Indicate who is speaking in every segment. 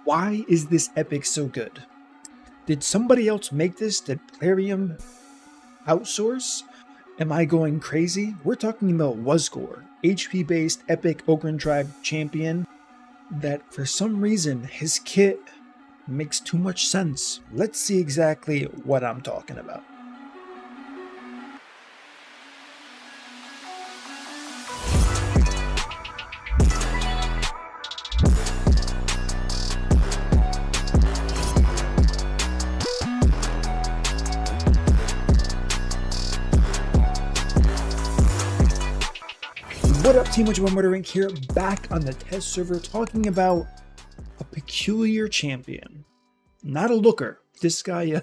Speaker 1: Why is this epic so good? Did somebody else make this? Did Plarium outsource? Am I going crazy? We're talking about Wuzgore, HP based epic Ogryn Tribe champion that for some reason his kit makes too much sense. Let's see exactly what I'm talking about. What up, Team Murdering here, back on the test server talking about a peculiar champion. Not a looker. This guy,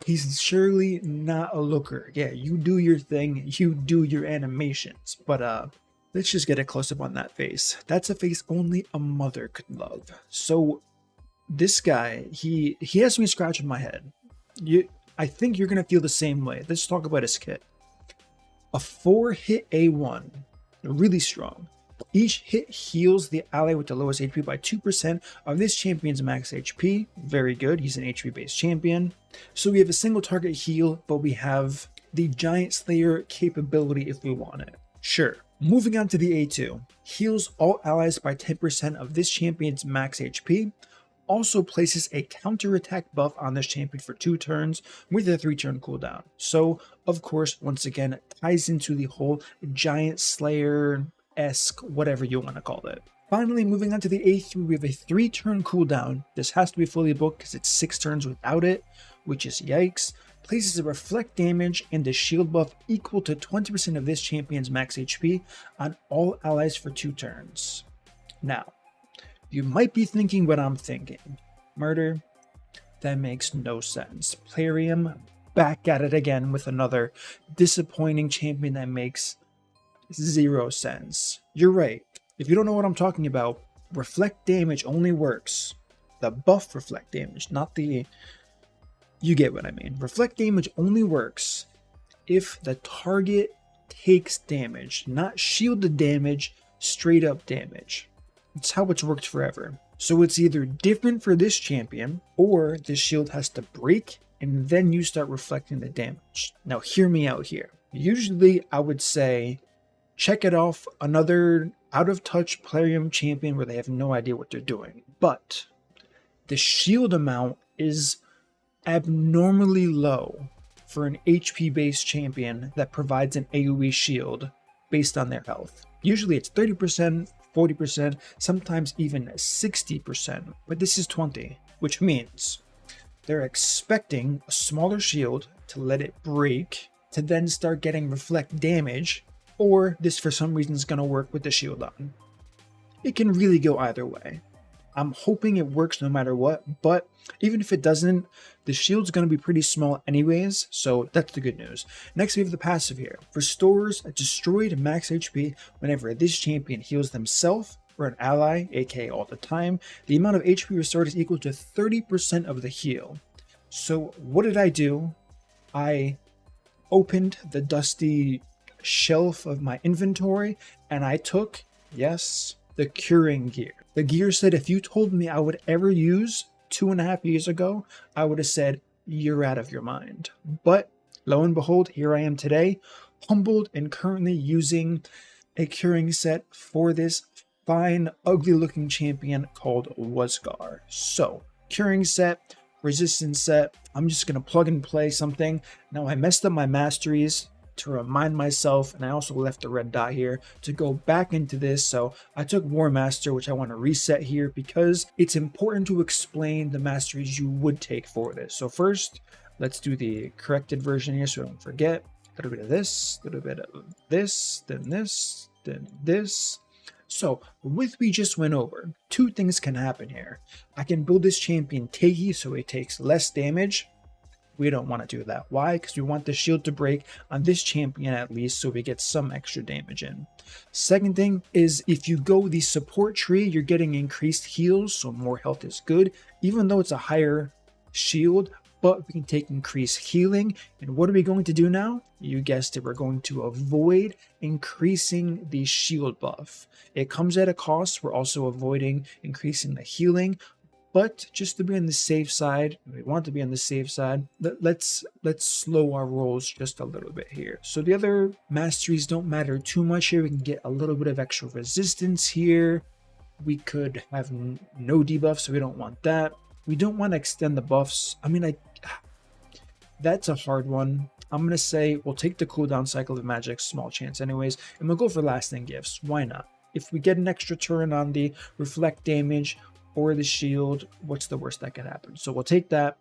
Speaker 1: he's surely not a looker. Yeah, you do your thing, you do your animations, but let's just get a close-up on that face. That's a face only a mother could love. So this guy, he has me scratching my head. I think you're gonna feel the same way. Let's talk about his kit. A 4-hit A1. Really strong. Each hit heals the ally with the lowest HP by 2% of this champion's max HP. Very good. He's an HP based champion. So we have a single target heal, but we have the Giant Slayer capability if we want it. Sure. Moving on to the A2. Heals all allies by 10% of this champion's max HP. Also places a counterattack buff on this champion for 2 turns with a 3-turn cooldown. So, of course, once again, ties into the whole Giant Slayer-esque, whatever you want to call it. Finally, moving on to the A3, we have a 3-turn cooldown. This has to be fully booked because it's 6 turns without it, which is yikes. Places a reflect damage and a shield buff equal to 20% of this champion's max HP on all allies for 2 turns. Now, you might be thinking what I'm thinking. Murder? That makes no sense. Plarium back at it again with another disappointing champion that makes 0 sense. You're right. If you don't know what I'm talking about, reflect damage only works. The buff reflect damage, not the... You get what I mean. Reflect damage only works if the target takes damage, not shielded damage, straight up damage. It's how it's worked forever. So it's either different for this champion, or the shield has to break, and then you start reflecting the damage. Now hear me out here. Usually I would say, check it off another out-of-touch Plarium champion where they have no idea what they're doing. But the shield amount is abnormally low for an HP-based champion that provides an AoE shield based on their health. Usually it's 30%, 40%, sometimes even 60%, but this is 20, which means they're expecting a smaller shield to let it break, to then start getting reflect damage, or this for some reason is going to work with the shield on. It can really go either way. I'm hoping it works no matter what, but even if it doesn't, the shield's going to be pretty small anyways, so that's the good news. Next we have the passive here. Restores a destroyed max HP whenever this champion heals themselves or an ally, aka all the time. The amount of HP restored is equal to 30% of the heal. So what did I do? I opened the dusty shelf of my inventory and I took, yes, the curing gear. The gear said if you told me I would ever use 2.5 years ago, I would have said, you're out of your mind. But lo and behold, here I am today, humbled and currently using a curing set for this fine, ugly looking champion called Wuzgore. So, curing set, resistance set, I'm just going to plug and play something. Now I messed up my masteries to remind myself, and I also left the red dot here to go back into this. So I took War Master, which I want to reset here because it's important to explain the masteries you would take for this. So first, let's do the corrected version here so I don't forget. A little bit of this, a little bit of this, then this, then this. So with we just went over, 2 things can happen here. I can build this champion tanky so it takes less damage. We don't want to do that. Why? Because we want the shield to break on this champion at least so we get some extra damage in. Second thing is if you go the support tree, you're getting increased heals, so more health is good, even though it's a higher shield, but we can take increased healing. And what are we going to do now? You guessed it, we're going to avoid increasing the shield buff. It comes at a cost. We're also avoiding increasing the healing, But just to be on the safe side, we want to be on the safe side, let's slow our rolls just a little bit here. So the other masteries don't matter too much here. We can get a little bit of extra resistance here. We could have no debuff, so we don't want that. We don't want to extend the buffs. I mean, that's a hard one. I'm going to say we'll take the cooldown cycle of magic, small chance anyways, and we'll go for lasting gifts. Why not? If we get an extra turn on the reflect damage or the shield, what's the worst that can happen? So we'll take that.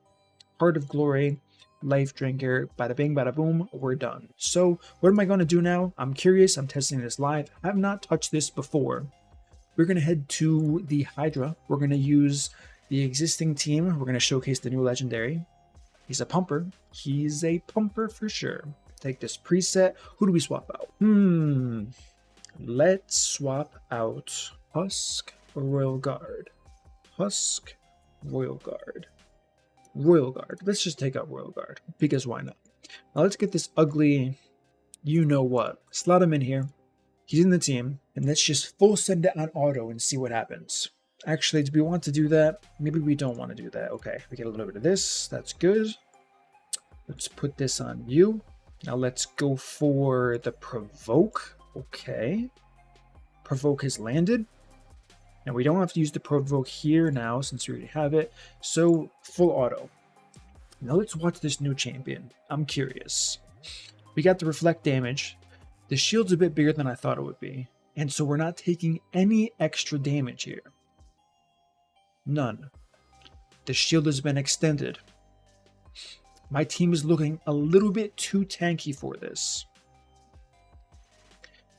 Speaker 1: Heart of Glory, Life Drinker, bada bing, bada boom, we're done. So what am I going to do now? I'm curious. I'm testing this live. I have not touched this before. We're going to head to the Hydra. We're going to use the existing team. We're going to showcase the new legendary. He's a pumper. He's a pumper for sure. Take this preset. Who do we swap out? Let's swap out Husk or Royal Guard. Husk, Royal Guard. Royal Guard. Let's just take out Royal Guard, because why not? Now let's get this ugly you-know-what. Slot him in here. He's in the team, and let's just full send it on auto and see what happens. Actually, do we want to do that? Maybe we don't want to do that. Okay, we get a little bit of this. That's good. Let's put this on you. Now let's go for the Provoke. Okay. Provoke has landed. Now we don't have to use the Provoke here now since we already have it. So full auto. Now let's watch this new champion. I'm curious. We got the reflect damage. The shield's a bit bigger than I thought it would be. And so we're not taking any extra damage here. None. The shield has been extended. My team is looking a little bit too tanky for this.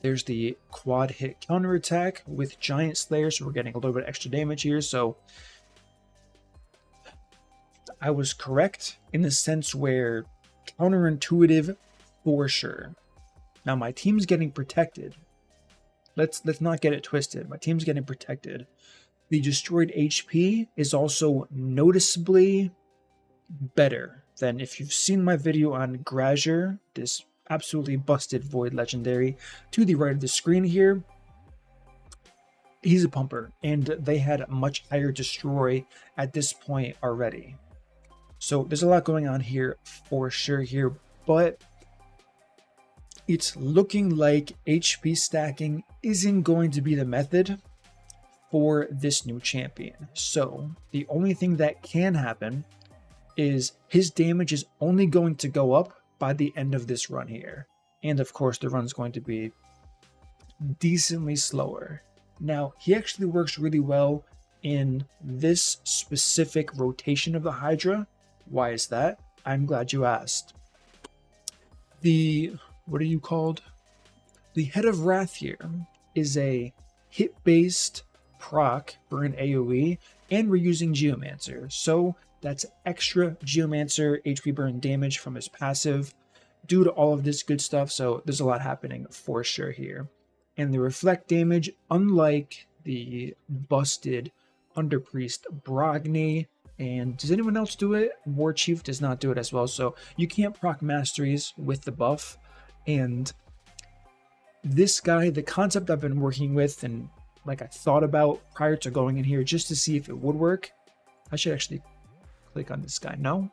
Speaker 1: There's the quad hit counterattack with Giant Slayer, so we're getting a little bit extra damage here. So I was correct in the sense where counterintuitive for sure. Now my team's getting protected. Let's not get it twisted. My team's getting protected. The destroyed HP is also noticeably better than if you've seen my video on Grazier, this absolutely busted Void legendary. To the right of the screen here, he's a pumper, and they had a much higher destroy at this point already. So there's a lot going on here for sure here, but it's looking like HP stacking isn't going to be the method for this new champion. So the only thing that can happen is his damage is only going to go up by the end of this run here. And of course the run's going to be decently slower. Now he actually works really well in this specific rotation of the Hydra. Why is that? I'm glad you asked. What are you called? The Head of Wrath here is a hit-based proc for an AoE, and we're using Geomancer. So that's extra Geomancer HP burn damage from his passive due to all of this good stuff. So there's a lot happening for sure here. And the reflect damage, unlike the busted Underpriest Brogni, and does anyone else do it? War Chief does not do it as well. So you can't proc masteries with the buff. And this guy, the concept I've been working with and like I thought about prior to going in here just to see if it would work. I should actually click on this guy. No,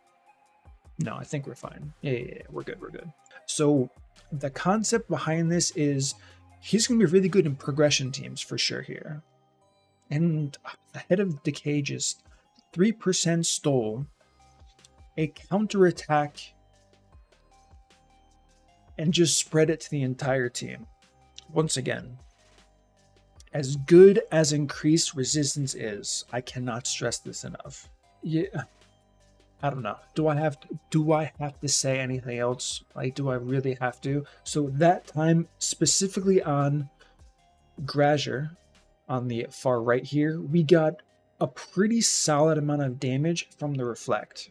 Speaker 1: I think we're fine. Yeah, we're good. So the concept behind this is he's going to be really good in progression teams for sure here. And the Head of Decay just 3% stole a counterattack and just spread it to the entire team. Once again, as good as increased resistance is, I cannot stress this enough. Yeah, I don't know. Do I have to say anything else? Like, do I really have to? So that time, specifically on Grazier, on the far right here, we got a pretty solid amount of damage from the Reflect.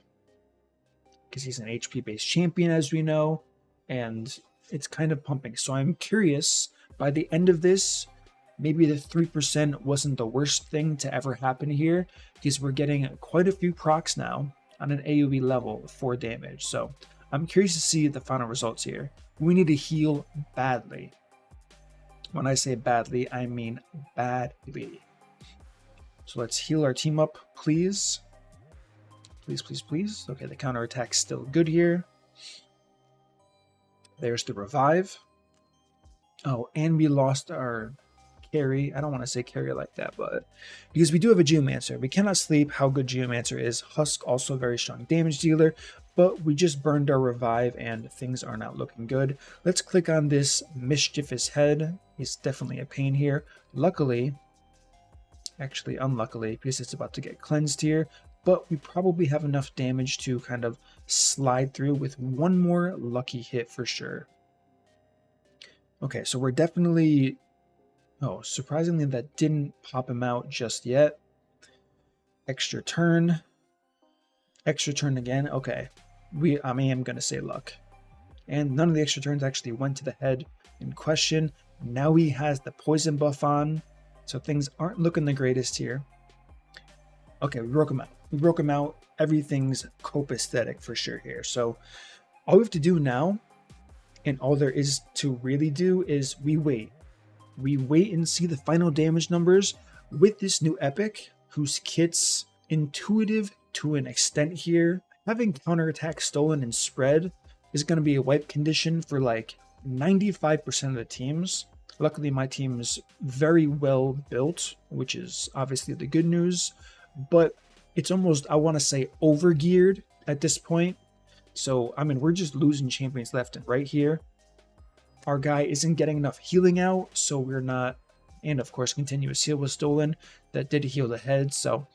Speaker 1: Because he's an HP-based champion, as we know, and it's kind of pumping. So I'm curious, by the end of this, maybe the 3% wasn't the worst thing to ever happen here, because we're getting quite a few procs now on an AoE level for damage. So I'm curious to see the final results here. We need to heal badly. When I say badly, I mean badly. So let's heal our team up, please. Please, please, please. Okay, the counterattack's still good here. There's the revive. Oh, and we lost our carry. I don't want to say carry like that, but because we do have a Geomancer. We cannot sleep how good Geomancer is. Husk also a very strong damage dealer, but we just burned our revive and things are not looking good. Let's click on this Mischievous Head. He's definitely a pain here. Luckily, actually unluckily, because it's about to get cleansed here, but we probably have enough damage to kind of slide through with one more lucky hit for sure. Okay, so we're definitely... Oh, surprisingly that didn't pop him out just yet. Extra turn. Extra turn again. Okay. I am going to say luck. And none of the extra turns actually went to the head in question. Now he has the poison buff on, so things aren't looking the greatest here. Okay, we broke him out. We broke him out. Everything's copacetic for sure here. So all we have to do now, and all there is to really do, is we wait. We wait and see the final damage numbers with this new epic, whose kit's intuitive to an extent here. Having counterattack stolen and spread is going to be a wipe condition for like 95% of the teams. Luckily, my team is very well built, which is obviously the good news, but it's almost, I want to say, over-geared at this point. So, I mean, we're just losing champions left and right here. Our guy isn't getting enough healing out, so we're not... And, of course, continuous heal was stolen. That did heal the head, so...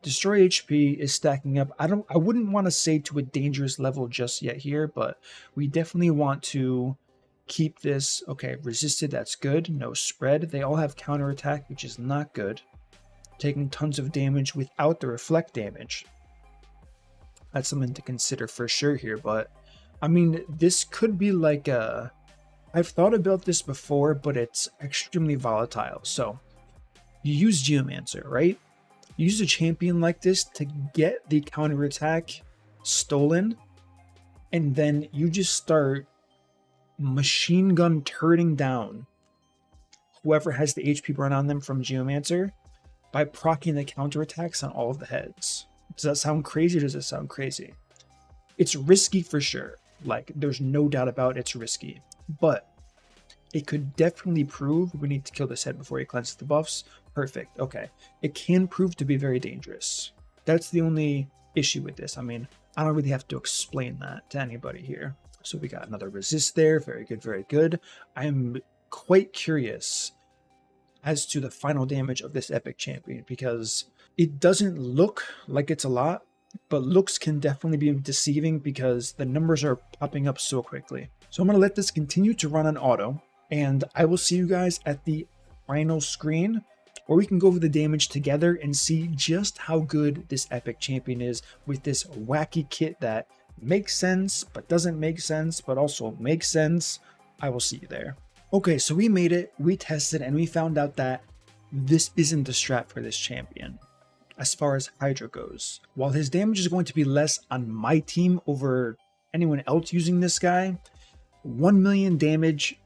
Speaker 1: Destroy HP is stacking up. I wouldn't want to say to a dangerous level just yet here, but we definitely want to keep this... Okay, resisted, that's good. No spread. They all have counterattack, which is not good. Taking tons of damage without the reflect damage. That's something to consider for sure here, but... I mean, this could be like a... I've thought about this before, but it's extremely volatile. So, you use Geomancer, right? You use a champion like this to get the counterattack stolen, and then you just start machine gun turreting down whoever has the HP burn on them from Geomancer by proccing the counterattacks on all of the heads. Does that sound crazy or does it sound crazy? It's risky for sure. Like, there's no doubt about it's risky. But it could definitely prove... We need to kill this head before he cleanses the buffs. Perfect. Okay. It can prove to be very dangerous. That's the only issue with this. I mean, I don't really have to explain that to anybody here. So we got another resist there. Very good, very good. I am quite curious as to the final damage of this epic champion, because it doesn't look like it's a lot, but looks can definitely be deceiving because the numbers are popping up so quickly. So I'm going to let this continue to run on auto, and I will see you guys at the final screen, where we can go over the damage together and see just how good this epic champion is with this wacky kit that makes sense, but doesn't make sense, but also makes sense. I will see you there. Okay, so we made it, we tested, and we found out that this isn't the strat for this champion. As far as Hydra goes, while his damage is going to be less on my team over anyone else using this guy, 1 million damage,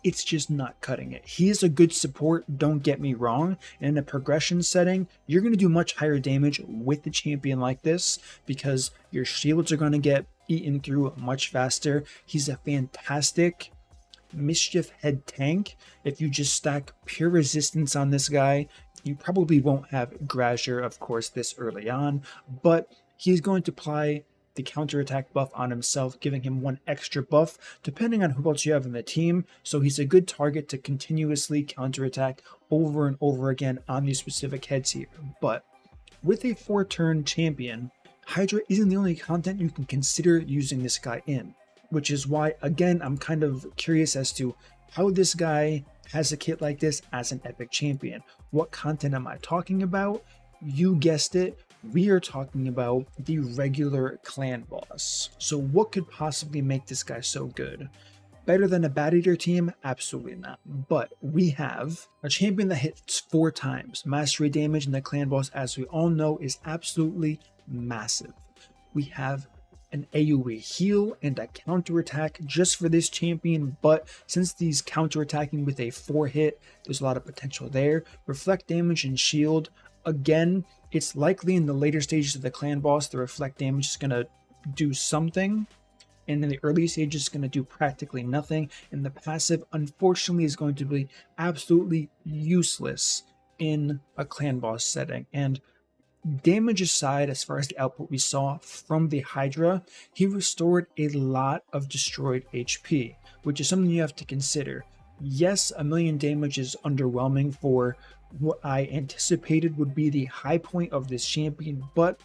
Speaker 1: it's just not cutting it. He is a good support, don't get me wrong, and in a progression setting, you're going to do much higher damage with a champion like this because your shields are going to get eaten through much faster. He's a fantastic Mischief Head tank. If you just stack pure resistance on this guy, you probably won't have Grazier, of course, this early on, but he's going to apply the counterattack buff on himself, giving him one extra buff, depending on who else you have in the team, so he's a good target to continuously counterattack over and over again on these specific heads here. But with a 4-turn champion, Hydra isn't the only content you can consider using this guy in, which is why, again, I'm kind of curious as to how this guy has a kit like this as an epic champion. What content am I talking about? You guessed it, we are talking about the regular clan boss. So what could possibly make this guy so good? Better than a Bat Eater team? Absolutely not. But we have a champion that hits 4 times. Mastery damage in the clan boss, as we all know, is absolutely massive. We have an AoE heal and a counterattack just for this champion, but since he's counterattacking with a 4-hit, there's a lot of potential there. Reflect damage and shield, again, it's likely in the later stages of the clan boss, the reflect damage is going to do something, and in the early stages it's going to do practically nothing, and the passive unfortunately is going to be absolutely useless in a clan boss setting. And damage aside, as far as the output we saw from the Hydra, he restored a lot of destroyed HP, which is something you have to consider. Yes, 1,000,000 damage is underwhelming for what I anticipated would be the high point of this champion, but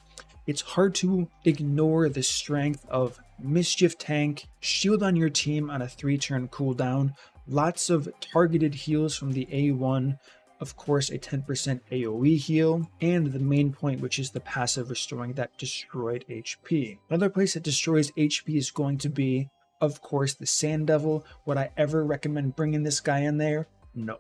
Speaker 1: it's hard to ignore the strength of Mischief Tank, shield on your team on a 3-turn cooldown, lots of targeted heals from the A1, of course a 10% AoE heal, and the main point, which is the passive restoring that destroyed HP. Another place that destroys HP is going to be, of course, the Sand Devil. Would I ever recommend bringing this guy in there? No,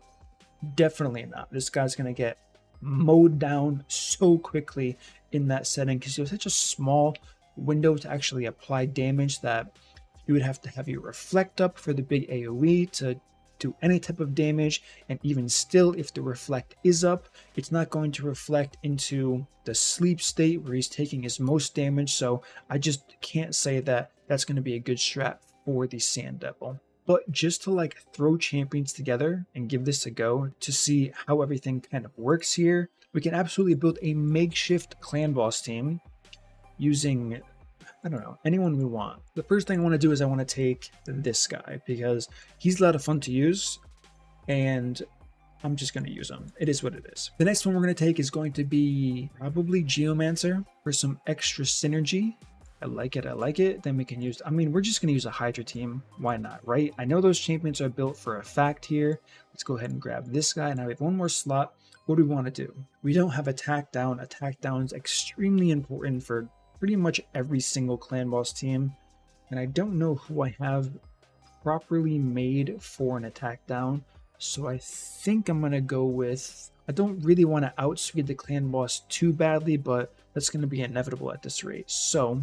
Speaker 1: definitely not. This guy's going to get mowed down so quickly in that setting because you have such a small window to actually apply damage that you would have to have your reflect up for the big AoE to do any type of damage, and even still, if the reflect is up, it's not going to reflect into the sleep state where he's taking his most damage. So I just can't say that that's going to be a good strat for the Sand Devil. But just to like throw champions together and give this a go to see how everything kind of works here, we can absolutely build a makeshift clan boss team using, I don't know, anyone we want. The first thing I want to do is I want to take this guy because he's a lot of fun to use and I'm just going to use him. It is what it is. The next one we're going to take is going to be probably Geomancer for some extra synergy. I like it. I like it. Then we can use, I mean, we're just going to use a Hydra team. Why not, right? I know those champions are built for a fact here. Let's go ahead and grab this guy. Now we have one more slot. What do we want to do? We don't have attack down. Attack down is extremely important for pretty much every single clan boss team. And I don't know who I have properly made for an attack down. So I think I'm going to go with, I don't really want to outspeed the clan boss too badly, but that's going to be inevitable at this rate. So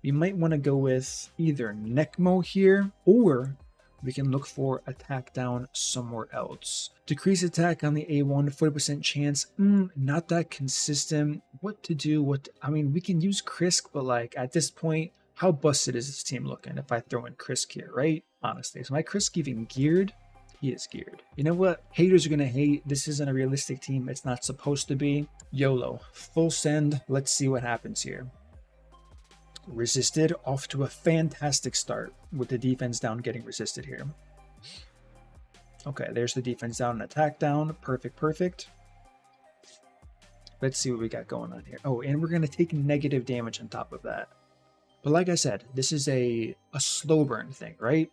Speaker 1: we might want to go with either Necmo here, or we can look for attack down somewhere else. Decrease attack on the A1, 40% chance. Not that consistent. What to do? I mean, we can use Krisk, but like at this point, how busted is this team looking if I throw in Krisk here, right? Honestly, is my Krisk even geared? He is geared. You know what? Haters are going to hate. This isn't a realistic team. It's not supposed to be. YOLO. Full send. Let's see what happens here. Resisted, off to a fantastic start with the defense down getting resisted here. Okay, there's the defense down and attack down. Perfect, perfect. Let's see what we got going on here. Oh, and we're going to take negative damage on top of that. But like I said, this is a slow burn thing, right?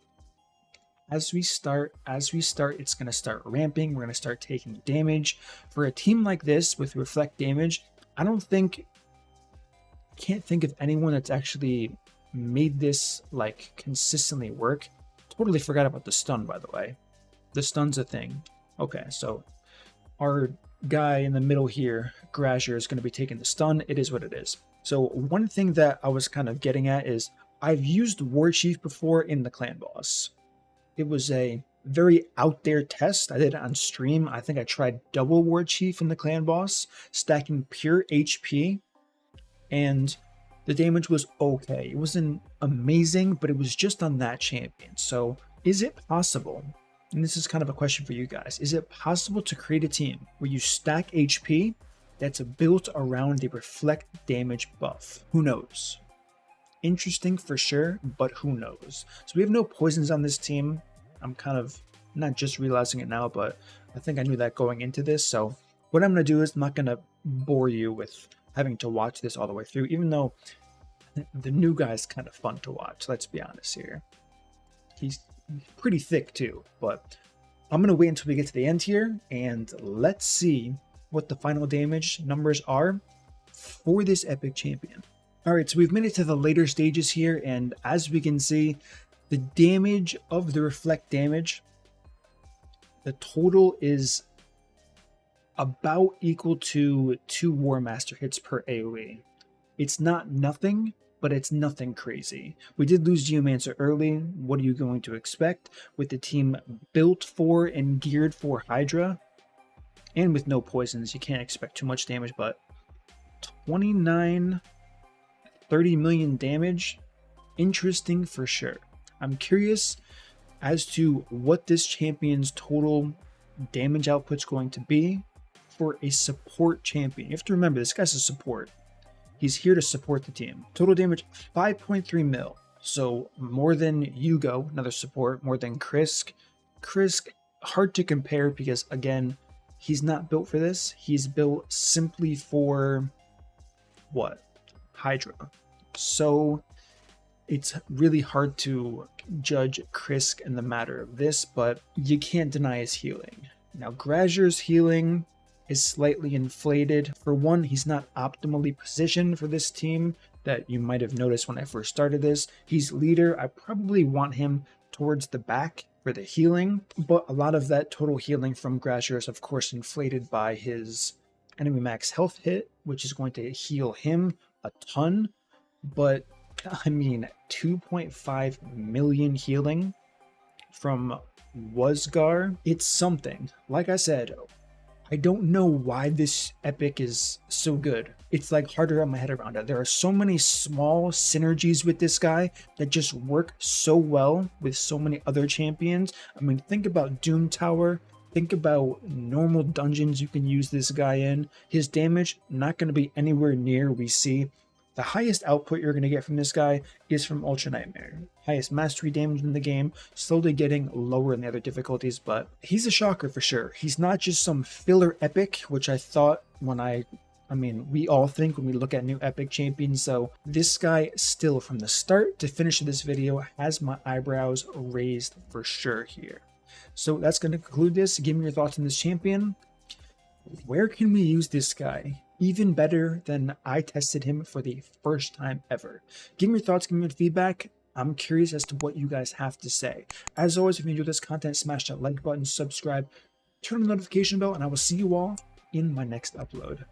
Speaker 1: As we start, it's going to start ramping. We're going to start taking damage. For a team like this with reflect damage, I can't think of anyone that's actually made this like consistently work. Totally forgot about the stun, by the way. The stun's a thing. Okay, so our guy in the middle here, Grazier, is going to be taking the stun. It is what it is. So one thing that I was kind of getting at is I've used War Chief before in the clan boss. It was a very out there test. I did it on stream. I think I tried double War Chief in the clan boss, stacking pure HP, and the damage was okay. It wasn't amazing, but it was just on that champion. So is it possible, and this is kind of a question for you guys, is it possible to create a team where you stack HP that's built around the reflect damage buff? Who knows? Interesting for sure, but who knows? So we have no poisons on this team. I'm kind of not just realizing it now, but I think I knew that going into this. So what I'm going to do is I'm not going to bore you with having to watch this all the way through, even though the new guy is kind of fun to watch. Let's be honest here. He's pretty thick too, but I'm going to wait until we get to the end here and let's see what the final damage numbers are for this epic champion. All right, so we've made it to the later stages here, and as we can see, the damage of the reflect damage, the total is about equal to 2 War Master hits per AoE. It's not nothing, but it's nothing crazy. We did lose Geomancer early. What are you going to expect with the team built for and geared for Hydra? And with no poisons, you can't expect too much damage, but 29, 30 million damage, interesting for sure. I'm curious as to what this champion's total damage output's going to be for a support champion. You have to remember, this guy's a support. He's here to support the team. Total damage, 5.3 mil. So more than Yugo, another support, more than Krisk. Krisk, hard to compare because, again, he's not built for this. He's built simply for, what? Hydra. So it's really hard to judge Krisk in the matter of this, but you can't deny his healing. Now, Grazier's healing is slightly inflated. For one, he's not optimally positioned for this team that you might have noticed when I first started this. He's leader. I probably want him towards the back for the healing, but a lot of that total healing from Grazier is of course inflated by his enemy max health hit, which is going to heal him a ton. But I mean, 2.5 million healing from Wasgar, it's something. Like I said, I don't know why this epic is so good. It's like hard to wrap my head around it. There are so many small synergies with this guy that just work so well with so many other champions. I mean, think about Doom Tower. Think about normal dungeons you can use this guy in. His damage, not going to be anywhere near we see. The highest output you're going to get from this guy is from Ultra Nightmare. Highest mastery damage in the game, slowly getting lower in the other difficulties, but he's a shocker for sure. He's not just some filler epic, which I thought when I mean, we all think when we look at new epic champions, so this guy still from the start to finish of this video has my eyebrows raised for sure here. So that's going to conclude this. Give me your thoughts on this champion. Where can we use this guy? Even better than I tested him for the first time ever. Give me your thoughts, give me your feedback. I'm curious as to what you guys have to say. As always, if you enjoyed this content, smash that like button, subscribe, turn on the notification bell, and I will see you all in my next upload.